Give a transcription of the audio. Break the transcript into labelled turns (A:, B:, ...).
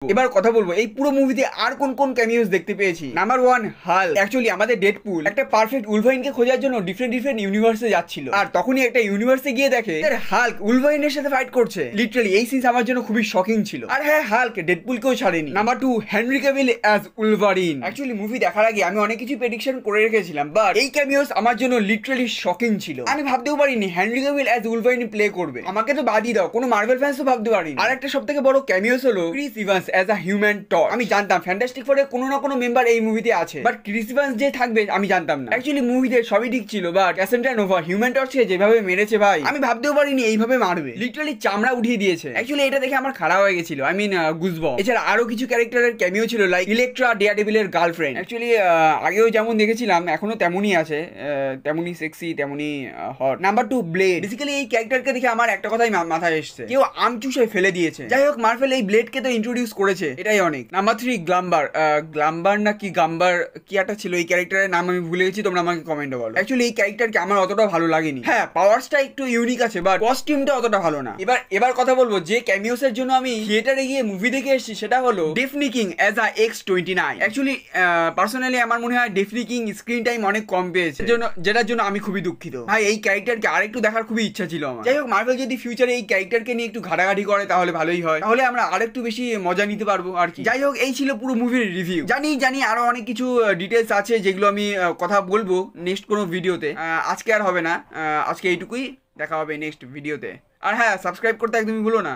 A: এবার কথা বলবো এই পুরো মুভিতে আর কোন কোন ক্যামিওস দেখতে পেয়েছি। Number 1, Hulk. অ্যাকচুয়ালি আমাদের ডেডপুল একটা পারফেক্ট উলভারিনকে খোঁজার জন্য ডিফারেন্ট ইউনিভার্সে যাচ্ছিল, আর তখনই একটা ইউনিভার্সে গিয়ে দেখে হাল্ক উলভারিনের সাথে ফাইট করছে। লিটারালি এই সিনস আমার জন্য খুবই শকিং ছিল। আর হ্যাঁ, হাল্ক ডেডপুলকেও ছাড়েনি। Number 2, Henry Cavill as Wolverine. Actually movie দেখার আগে আমি অনেক কিছু প্রেডিকশন করে রেখেছিলাম, বাট এই ক্যামিওস আমার জন্য লিটারালি শকিং ছিল। আমি ভাবতেও পারিনি Henry Cavill as Wolverine play করবে। আমাকে তো বাদই দাও, কোনো মার্ভেল ফ্যান্স তো ভাবতে পারিনি। আর একটা সবথেকে বড় ক্যামিওস হলো Chris Evans as a human torch. আমি জানতাম ফ্যান্টাস্টিক ফোরের কোনো না কোনো মেম্বার এই মুভিতে আছে, বাট ক্রিস ইভান্স যে থাকবে আমি জানতাম না। অ্যাকচুয়ালি মুভিতে সবই ঠিক ছিল, বাট ক্যাসেন্ড্রা নোভা হিউম্যান টর্চকে যেভাবে মেরেছে ভাই, আমি ভাবতেও পারিনি এইভাবে মারবে। লিটারালি চামড়া উঠিয়ে দিয়েছে। অ্যাকচুয়ালি এটা দেখে আমার খারাপ হয়ে গেছিল, আই মিন গুজবম্প। এছাড়া আরো কিছু ক্যারেক্টারের ক্যামিও ছিল, লাইক ইলেকট্রা ডেয়ারডেভিলের গার্লফ্রেন্ড। অ্যাকচুয়ালি আগেও যেমন দেখেছিলাম এখনো তেমনই আছে, তেমনই সেক্সি, তেমনই হট। Number 2, blade. বেসিক্যালি এই ক্যারেক্টারকে দেখে আমার একটা কথাই মাথায় এসেছে, কেউ আম চুষে ফেলে দিয়েছে। যাই হোক, মার্ভেল এই ব্লেডকে তো ইন্ট্রোডিউস করেছে, এটাই অনেক। নাম্বার 3, গ্লাম্বার। গ্লাম্বার না কি গাম্বার কি একটা ছিল, এই ক্যারেক্টারের নাম আমি ভুলে গেছি, তোমরা আমাকে কমেন্টে বলো। অ্যাকচুয়ালি এই ক্যারেক্টারকে আমার অতটা ভালো লাগেনি। হ্যাঁ, পাওয়ারসটা একটু ইউনিক আছে, বাট কস্টিউমটা অতটা ভালো না। এবার কথা বলবো যে ক্যামিওসের জন্য আমি থিয়েটারে গিয়ে মুভি দেখে এসেছি, সেটা হলো Daphne king as a X-29। Actually personally আমার মনে হয় ডেফনি কিং স্ক্রিন টাইম অনেক কম পেয়েছে, যেটার জন্য আমি খুবই দুঃখিত। ভাই এই ক্যারেক্টারকে আরেকটু দেখার খুবই ইচ্ছা ছিল আমার। যাই হোক, মার্ভেল যদি ফিউচারে এই ক্যারেক্টারকে নিয়ে একটু ঘাটাঘাটি করে তাহলে ভালোই হয়, তাহলে আমরা আরেকটু বেশি মজা নিতে পারবো আর কি। যাই হোক, এই ছিল পুরো মুভির রিভিউ। জানি আরো অনেক কিছু ডিটেলস আছে যেগুলো আমি কথা বলবো নেক্সট কোনো ভিডিওতে। আজকে আর হবে না, আজকে এইটুকুই। দেখা হবে নেক্সট ভিডিওতে। আর হ্যাঁ, সাবস্ক্রাইব করতে একদমই ভুলো না।